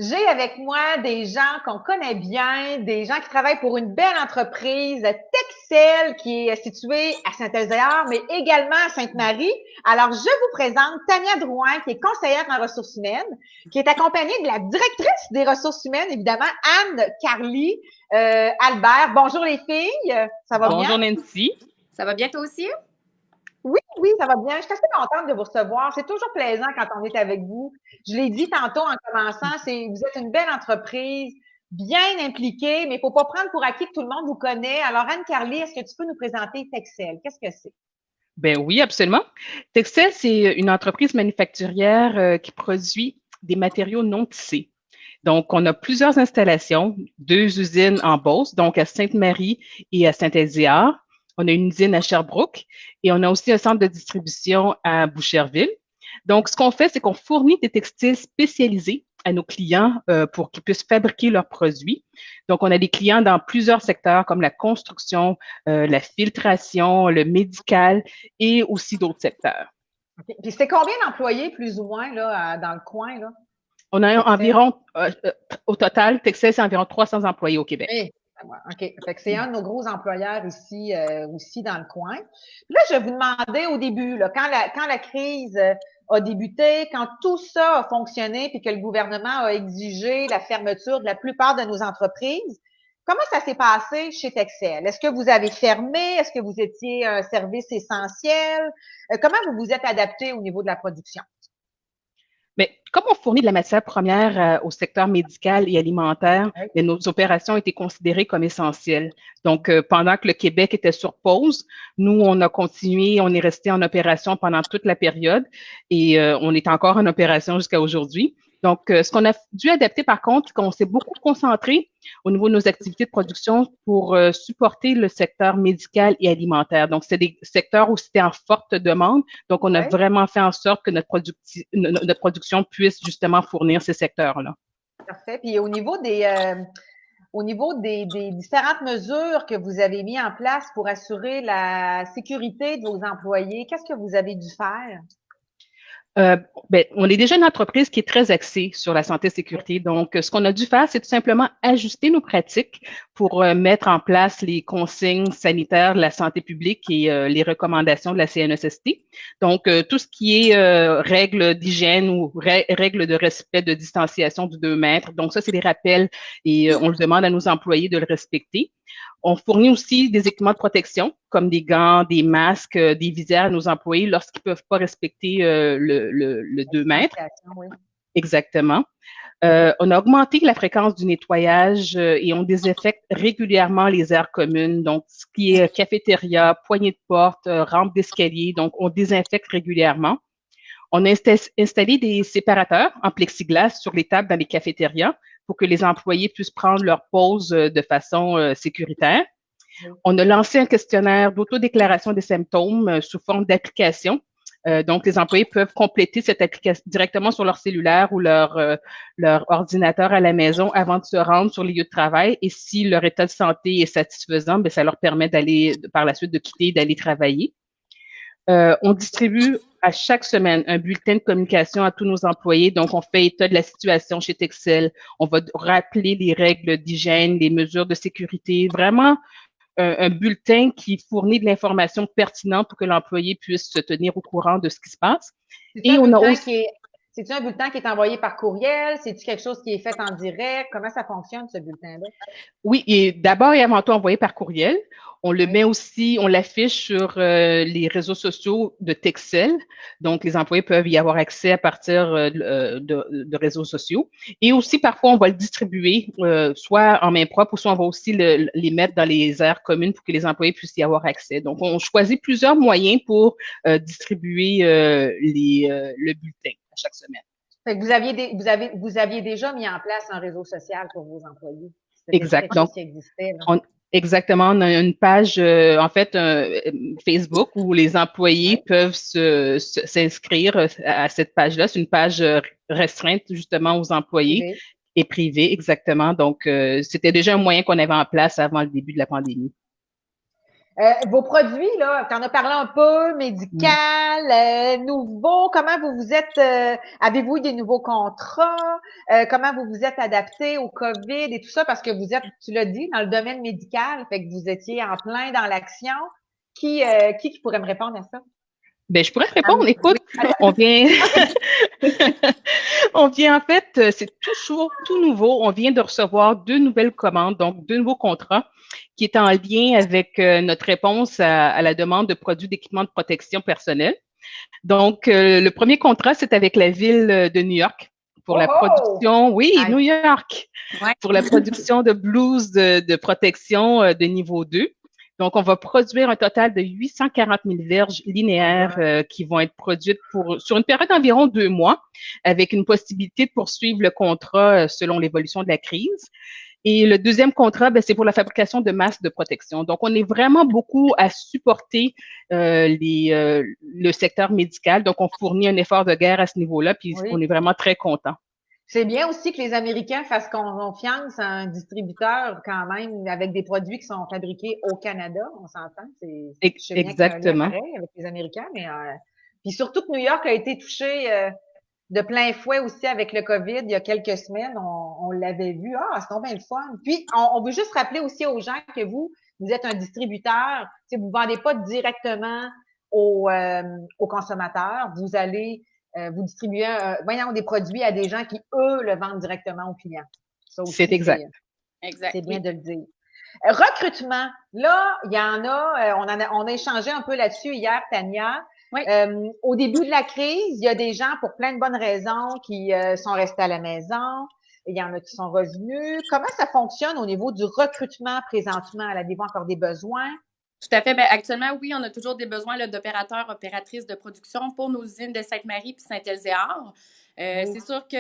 J'ai avec moi des gens qu'on connaît bien, des gens qui travaillent pour une belle entreprise, Texel, qui est située à Saint-Ézéard, mais également à Sainte-Marie. Alors, je vous présente Tania Drouin, qui est conseillère en ressources humaines, qui est accompagnée de la directrice des ressources humaines, évidemment, Anne Carly Albert. Bonjour les filles, ça va bien? Bonjour Nancy. Ça va bien toi aussi? Oui, oui, ça va bien. Je suis assez contente de vous recevoir. C'est toujours plaisant quand on est avec vous. Je l'ai dit tantôt en commençant, vous êtes une belle entreprise, bien impliquée, mais il faut pas prendre pour acquis que tout le monde vous connaît. Alors, Anne-Carly, est-ce que tu peux nous présenter Texel? Qu'est-ce que c'est? Ben oui, absolument. Texel, c'est une entreprise manufacturière qui produit des matériaux non tissés. Donc, on a plusieurs installations, deux usines en Beauce, donc à Sainte-Marie et à Saint-Ézéard. On a une usine à Sherbrooke et on a aussi un centre de distribution à Boucherville. Donc, ce qu'on fait, c'est qu'on fournit des textiles spécialisés à nos clients pour qu'ils puissent fabriquer leurs produits. Donc, on a des clients dans plusieurs secteurs comme la construction, la filtration, le médical et aussi d'autres secteurs. Okay. Puis c'est combien d'employés plus ou moins là, dans le coin, là, On a Texel? environ, au total, Texel, c'est environ 300 employés au Québec. Oui. OK. Fait que c'est un de nos gros employeurs ici aussi dans le coin. Puis là, je vais vous demander au début, là, quand la crise a débuté, quand tout ça a fonctionné, puis que le gouvernement a exigé la fermeture de la plupart de nos entreprises, comment ça s'est passé chez Texel? Est-ce que vous avez fermé? Est-ce que vous étiez un service essentiel? Comment vous vous êtes adapté au niveau de la production? Mais comme on fournit de la matière première au secteur médical et alimentaire, Oui. nos opérations étaient considérées comme essentielles. Donc, pendant que le Québec était sur pause, nous, on a continué, on est resté en opération pendant toute la période et on est encore en opération jusqu'à aujourd'hui. Donc, ce qu'on a dû adapter, par contre, c'est qu'on s'est beaucoup concentré au niveau de nos activités de production pour supporter le secteur médical et alimentaire. Donc, c'est des secteurs où c'était en forte demande. Donc, on a Oui. vraiment fait en sorte que notre production puisse justement fournir ces secteurs-là. Parfait. Puis au niveau des différentes mesures que vous avez mis en place pour assurer la sécurité de vos employés, qu'est-ce que vous avez dû faire? Euh, ben, on est déjà une entreprise qui est très axée sur la santé et sécurité. Donc, ce qu'on a dû faire, c'est tout simplement ajuster nos pratiques pour mettre en place les consignes sanitaires de la santé publique et les recommandations de la CNESST. Donc, tout ce qui est règles d'hygiène ou règles de respect de distanciation de 2 mètres. Donc, ça, c'est des rappels et on le demande à nos employés de le respecter. On fournit aussi des équipements de protection, comme des gants, des masques, des visières à nos employés lorsqu'ils ne peuvent pas respecter le 2 mètres. Oui. Exactement. On a augmenté la fréquence du nettoyage et on désinfecte régulièrement les aires communes. Donc, ce qui est cafétéria, poignée de porte, rampe d'escalier. Donc, on désinfecte régulièrement. On a installé des séparateurs en plexiglas sur les tables dans les cafétérias pour que les employés puissent prendre leur pause de façon sécuritaire. On a lancé un questionnaire d'autodéclaration des symptômes sous forme d'application. Donc, les employés peuvent compléter cette application directement sur leur cellulaire ou leur ordinateur à la maison avant de se rendre sur les lieux de travail. Et si leur état de santé est satisfaisant, bien, ça leur permet d'aller, par la suite, de quitter et d'aller travailler. On distribue à chaque semaine un bulletin de communication à tous nos employés. Donc, on fait état de la situation chez Texel. On va rappeler les règles d'hygiène, les mesures de sécurité. Vraiment, un bulletin qui fournit de l'information pertinente pour que l'employé puisse se tenir au courant de ce qui se passe. C'est Et un on a bulletin aussi, qui est, c'est-tu un bulletin qui est envoyé par courriel? C'est-tu quelque chose qui est fait en direct? Comment ça fonctionne, ce bulletin-là? oui, et d'abord et avant tout envoyé par courriel. On le Oui. met aussi, on l'affiche sur les réseaux sociaux de Texel. Donc, les employés peuvent y avoir accès à partir de réseaux sociaux. Et aussi, parfois, on va le distribuer, soit en main propre, ou soit on va aussi les mettre dans les aires communes pour que les employés puissent y avoir accès. Donc, on choisit plusieurs moyens pour distribuer le bulletin à chaque semaine. Fait que vous aviez déjà mis en place un réseau social pour vos employés. C'était déjà Exact. quelque Donc, chose qui existait, là. on, exactement, on a une page, en fait, Facebook où les employés Oui. peuvent s'inscrire à cette page-là. C'est une page restreinte justement aux employés Privé. et privée, exactement. Donc, c'était déjà un moyen qu'on avait en place avant le début de la pandémie. Vos produits, là, tu en as parlé un peu, médical, nouveau, comment vous vous êtes, avez-vous eu des nouveaux contrats? Comment vous vous êtes adapté au COVID et tout ça? Parce que vous êtes, tu l'as dit, dans le domaine médical, fait que vous étiez en plein dans l'action. Qui pourrait me répondre à ça? Ben, je pourrais te répondre. Oui. Écoute, on vient, on vient en fait, c'est toujours tout nouveau. On vient de recevoir 2 nouvelles commandes, donc 2 nouveaux contrats qui est en lien avec notre réponse à la demande de produits d'équipement de protection personnelle. Donc, le premier contrat, c'est avec la ville de New York pour la production, oui, Nice. New York, Ouais. pour la production de blouses de protection de niveau 2. Donc, on va produire un total de 840 000 verges linéaires qui vont être produites sur une période d'environ 2 mois, avec une possibilité de poursuivre le contrat selon l'évolution de la crise. Et le deuxième contrat, ben, c'est pour la fabrication de masques de protection. Donc, on est vraiment beaucoup à supporter le secteur médical. Donc, on fournit un effort de guerre à ce niveau-là, puis Oui. on est vraiment très content. C'est bien aussi que les Américains fassent confiance à un distributeur quand même avec des produits qui sont fabriqués au Canada, on s'entend. Je sais bien qu'il y a un lien Exactement. pareil avec les Américains, mais puis surtout que New York a été touché de plein fouet aussi avec le COVID il y a quelques semaines. On l'avait vu. Ah, c'est donc bien le fun. Puis, on veut juste rappeler aussi aux gens que vous êtes un distributeur. Tu sais, vous vendez pas directement aux consommateurs. Vous allez vous distribuez des produits à des gens qui, eux, le vendent directement aux clients. Ça aussi, c'est exact. Exact. C'est bien de le dire. Recrutement, là, il y en a, on a échangé un peu là-dessus hier, Tania. Oui. Au début de la crise, il y a des gens, pour plein de bonnes raisons, qui sont restés à la maison. Il y en a qui sont revenus. Comment ça fonctionne au niveau du recrutement présentement? Avez-vous encore des besoins? Tout à fait. Bien, actuellement, oui, on a toujours des besoins d'opérateurs, opératrices de production pour nos usines de Sainte-Marie puis Saint-Elzéar. C'est sûr qu'il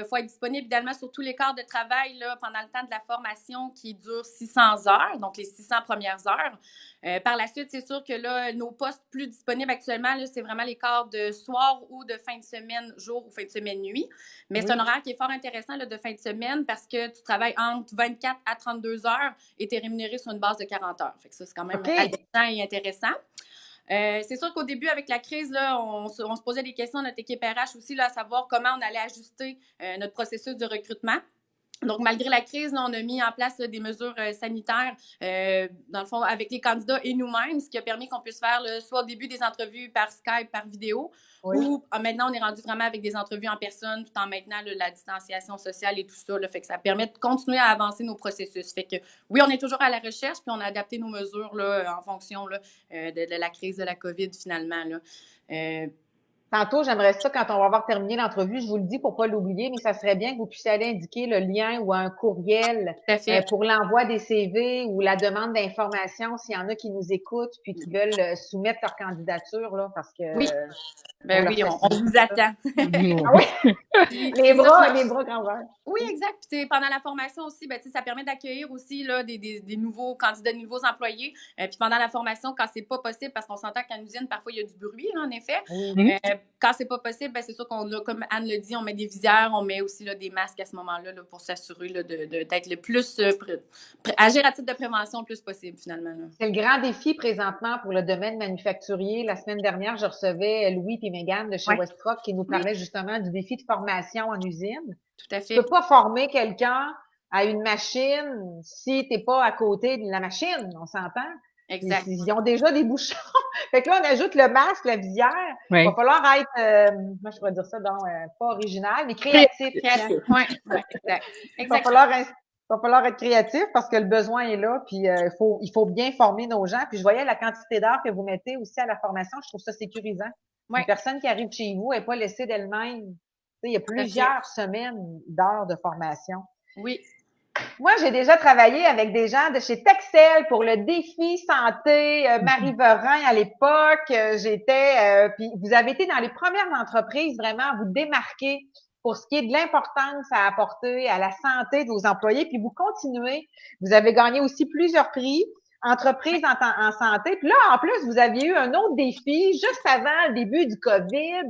faut être disponible également sur tous les quarts de travail là, pendant le temps de la formation qui dure 600 heures, donc les 600 premières heures. Par la suite, c'est sûr que là, nos postes plus disponibles actuellement, là, c'est vraiment les quarts de soir ou de fin de semaine, jour ou fin de semaine, nuit. Mais c'est un horaire qui est fort intéressant là, de fin de semaine parce que tu travailles entre 24 à 32 heures et tu es rémunéré sur une base de 40 heures. Fait que ça, c'est quand même alléchant et intéressant. C'est sûr qu'au début, avec la crise, là, on se posait des questions à notre équipe RH aussi, là, à savoir comment on allait ajuster notre processus de recrutement. Donc, malgré la crise, là, on a mis en place là, des mesures sanitaires, dans le fond, avec les candidats et nous-mêmes, ce qui a permis qu'on puisse faire là, soit au début des entrevues par Skype, par vidéo, ou maintenant, on est rendu vraiment avec des entrevues en personne, tout en maintenant là, la distanciation sociale et tout ça. Là, fait que ça permet de continuer à avancer nos processus. Fait que oui, on est toujours à la recherche, puis on a adapté nos mesures là, en fonction là, de la crise de la COVID, finalement. Là. Tantôt, j'aimerais ça, quand on va avoir terminé l'entrevue, je vous le dis pour pas l'oublier, mais ça serait bien que vous puissiez aller indiquer le lien ou un courriel pour l'envoi des CV ou la demande d'information s'il y en a qui nous écoutent puis qui veulent soumettre leur candidature, là, parce que... Oui, ben oui, on vous attend. Ah oui? les bras grands ouverts. Oui, exact. Puis pendant la formation aussi, ben, ça permet d'accueillir aussi là, des nouveaux candidats, de nouveaux employés. Puis pendant la formation, quand c'est pas possible, parce qu'on s'entend qu'à l'usine, parfois, il y a du bruit, là, en effet. Quand c'est pas possible, ben, c'est sûr qu'on a, comme Anne le dit, on met des visières, on met aussi là, des masques à ce moment-là là, pour s'assurer là, d'être le plus agir à titre de prévention le plus possible, finalement. Là. C'est le grand défi présentement pour le domaine manufacturier. La semaine dernière, je recevais Louis et Mégane de chez Westrock qui nous parlaient justement du défi de formation en usine. Tout à fait. Tu peux pas former quelqu'un à une machine si t'es pas à côté de la machine, on s'entend? Exact. Ils ont déjà des bouchons. Fait que là, on ajoute le masque, la visière. Il va falloir être, moi je pourrais dire ça, donc, pas original, mais créatif. Créatif, oui, exact. Il va falloir être créatif parce que le besoin est là, puis il faut bien former nos gens. Puis je voyais la quantité d'heures que vous mettez aussi à la formation, je trouve ça sécurisant. Une personne qui arrive chez vous n'est pas laissée d'elle-même. Il y a plusieurs semaines d'heures de formation. Oui. Moi, j'ai déjà travaillé avec des gens de chez Texel pour le défi santé, Marie Verin à l'époque. Puis vous avez été dans les premières entreprises vraiment à vous démarquer pour ce qui est de l'importance à apporter à la santé de vos employés. Puis vous continuez. Vous avez gagné aussi plusieurs prix, entreprises en santé. Puis là, en plus, vous aviez eu un autre défi juste avant le début du COVID.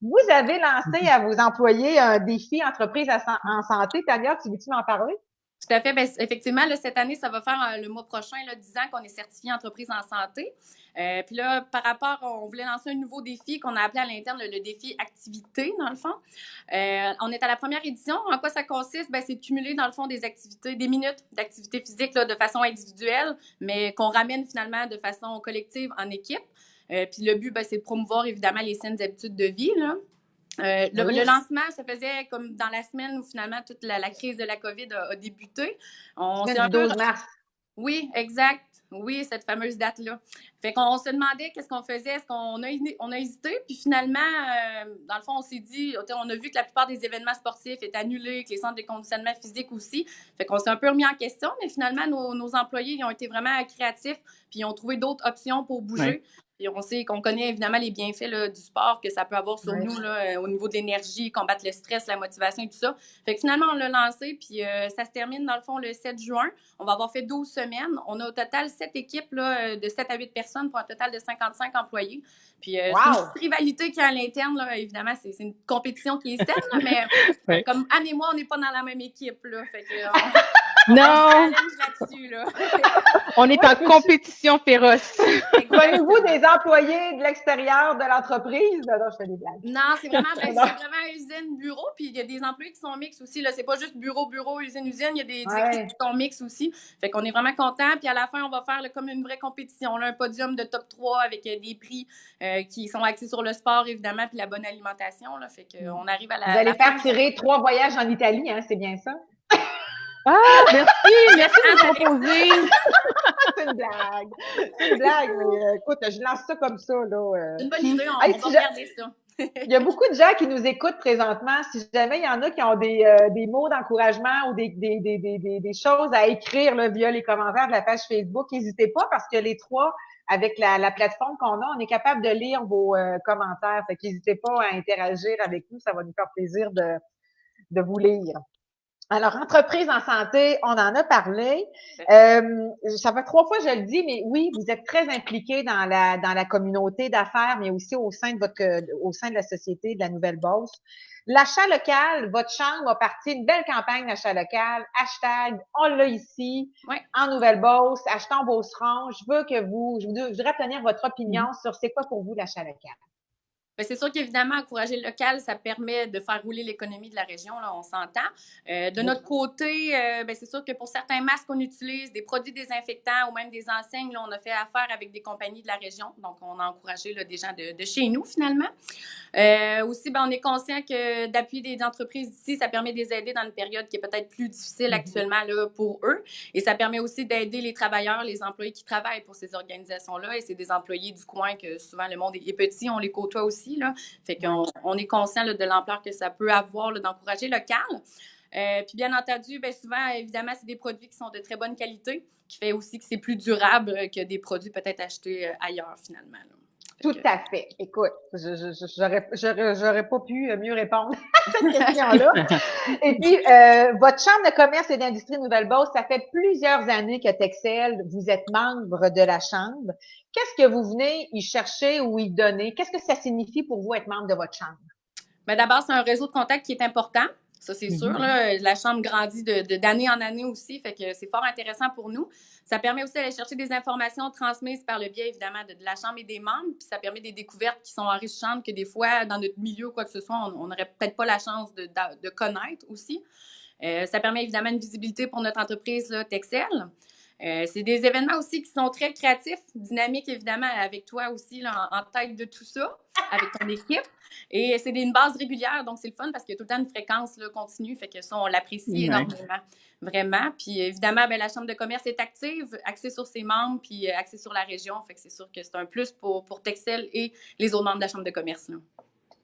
Vous avez lancé à vos employés un défi entreprise en santé. Tania, tu veux-tu m'en parler? Tout à fait. Bien, effectivement, là, cette année, ça va faire le mois prochain, là, 10 ans qu'on est certifié entreprise en santé. Puis là, par rapport, on voulait lancer un nouveau défi qu'on a appelé à l'interne le défi activité, dans le fond. On est à la première édition. En quoi ça consiste? Bien, c'est de cumuler, dans le fond, des activités, des minutes d'activité physique là, de façon individuelle, mais qu'on ramène finalement de façon collective en équipe. Puis le but, bien, c'est de promouvoir évidemment les saines habitudes de vie, là. Le lancement se faisait comme dans la semaine où finalement toute la crise de la COVID a débuté. Semaine du 12 mars. Oui, exact. Oui, cette fameuse date-là. Fait qu'on se demandait qu'est-ce qu'on faisait, est-ce qu'on a hésité, puis finalement, dans le fond, on s'est dit, on a vu que la plupart des événements sportifs étaient annulés, que les centres de conditionnement physique aussi. Fait qu'on s'est un peu remis en question, mais finalement, nos employés ils ont été vraiment créatifs, puis ils ont trouvé d'autres options pour bouger. Ouais. Puis on sait qu'on connaît évidemment les bienfaits là, du sport que ça peut avoir sur nous là, au niveau de l'énergie, combattre le stress, la motivation et tout ça. Fait que finalement, on l'a lancé, puis ça se termine dans le fond le 7 juin. On va avoir fait 12 semaines. On a au total 7 équipes là, de 7 à 8 personnes pour un total de 55 employés. Puis c'est une petite rivalité qui est à l'interne, là, évidemment, c'est une compétition qui est saine, là, mais comme Anne et moi, on n'est pas dans la même équipe. Là, fait que, non! Là. On est en compétition féroce. Prenez-vous des employés de l'extérieur de l'entreprise? Non, je fais des blagues. Non, c'est vraiment usine-bureau, puis il y a des employés qui sont mixtes aussi. Là, c'est pas juste bureau-bureau, usine-usine, il y a des équipes qui sont mixtes aussi. Fait qu'on est vraiment contents. Puis à la fin, on va faire là, comme une vraie compétition, là, un podium de top 3 avec des prix qui sont axés sur le sport, évidemment, puis la bonne alimentation. Là, fait qu'on arrive à la. Vous allez faire tirer 3 voyages en Italie, hein, c'est bien ça? Ah, merci de me proposer. C'est une blague. C'est une blague, mais écoute, je lance ça comme ça. Là. C'est une bonne idée, on va regarder ça. Il y a beaucoup de gens qui nous écoutent présentement. Si jamais il y en a qui ont des mots d'encouragement ou des choses à écrire là, via les commentaires de la page Facebook, n'hésitez pas parce que les trois, avec la plateforme qu'on a, on est capable de lire vos commentaires. Fait qu'n'hésitez pas à interagir avec nous. Ça va nous faire plaisir de vous lire. Alors, entreprise en santé, on en a parlé. Ça fait 3 fois que je le dis, mais oui, vous êtes très impliqués dans la communauté d'affaires, mais aussi au sein de la société de la Nouvelle-Beauce. L'achat local, votre chambre a parti une belle campagne d'achat local. Hashtag, on l'a ici, en Nouvelle-Beauce, achetons Beauceron. Je voudrais obtenir votre opinion sur c'est quoi pour vous l'achat local. Bien, c'est sûr qu'évidemment, encourager le local, ça permet de faire rouler l'économie de la région, là, on s'entend. De notre côté, bien, c'est sûr que pour certains masques qu'on utilise, des produits désinfectants ou même des enseignes, là, on a fait affaire avec des compagnies de la région. Donc, on a encouragé là, des gens de chez nous, finalement. Aussi, bien, on est conscient que d'appuyer des entreprises ici, ça permet de les aider dans une période qui est peut-être plus difficile actuellement là, pour eux. Et ça permet aussi d'aider les travailleurs, les employés qui travaillent pour ces organisations-là. Et c'est des employés du coin que souvent le monde est petit, on les côtoie aussi. Là. Fait qu'on est conscient là, de l'ampleur que ça peut avoir là, d'encourager local. Puis bien entendu, bien souvent, évidemment, c'est des produits qui sont de très bonne qualité, qui fait aussi que c'est plus durable que des produits peut-être achetés ailleurs, finalement. Là. Tout à fait. Écoute, j'aurais pas pu mieux répondre à cette question-là. Et puis, votre Chambre de commerce et d'industrie Nouvelle-Beauce, ça fait plusieurs années que Texel, vous êtes membre de la Chambre. Qu'est-ce que vous venez y chercher ou y donner? Qu'est-ce que ça signifie pour vous être membre de votre Chambre? Bien, d'abord, c'est un réseau de contacts qui est important. Ça, c'est sûr. Là, la Chambre grandit d'année en année aussi, fait que c'est fort intéressant pour nous. Ça permet aussi d'aller chercher des informations transmises par le biais, évidemment, de la Chambre et des membres, puis ça permet des découvertes qui sont enrichissantes que des fois, dans notre milieu ou quoi que ce soit, on n'aurait peut-être pas la chance de connaître aussi. Ça permet évidemment une visibilité pour notre entreprise là, Texel. C'est des événements aussi qui sont très créatifs, dynamiques évidemment, avec toi aussi là, en tête de tout ça, avec ton équipe. Et c'est une base régulière, donc c'est le fun parce qu'il y a tout le temps une fréquence là, continue, fait que ça, on l'apprécie énormément, vraiment. Puis évidemment, bien, la Chambre de commerce est active, axée sur ses membres, puis axée sur la région, fait que c'est sûr que c'est un plus pour Texel et les autres membres de la Chambre de commerce. Là.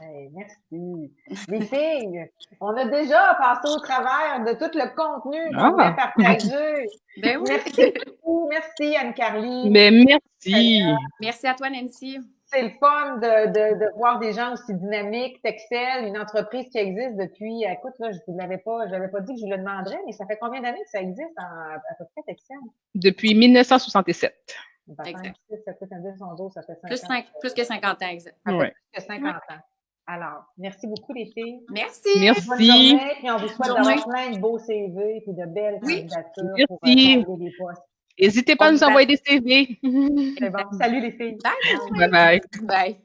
Hey, merci. Les filles, on a déjà passé au travers de tout le contenu qu'on voulait partager. Ben oui. Merci beaucoup. Merci, Anne-Carly. Mais merci. Merci à toi, Nancy. C'est le fun de voir des gens aussi dynamiques. Texel, une entreprise qui existe depuis, écoute, là, je ne l'avais pas dit que je vous le demanderais, mais ça fait combien d'années que ça existe à peu près, Texel? Depuis 1967. Exact. Ça fait 10, 11 ans, ça fait 50 plus que 50 ans, exact. Plus que 50 ans. Alors, merci beaucoup les filles. Merci. Bonne journée, Merci. puis on vous souhaite Bonne journée. d'avoir plein de beaux CV puis de belles Oui. candidatures pour Merci. combler des postes. N'hésitez pas à nous envoyer des CV. C'est bon. Salut les filles. Bye. Bye bye. Bye.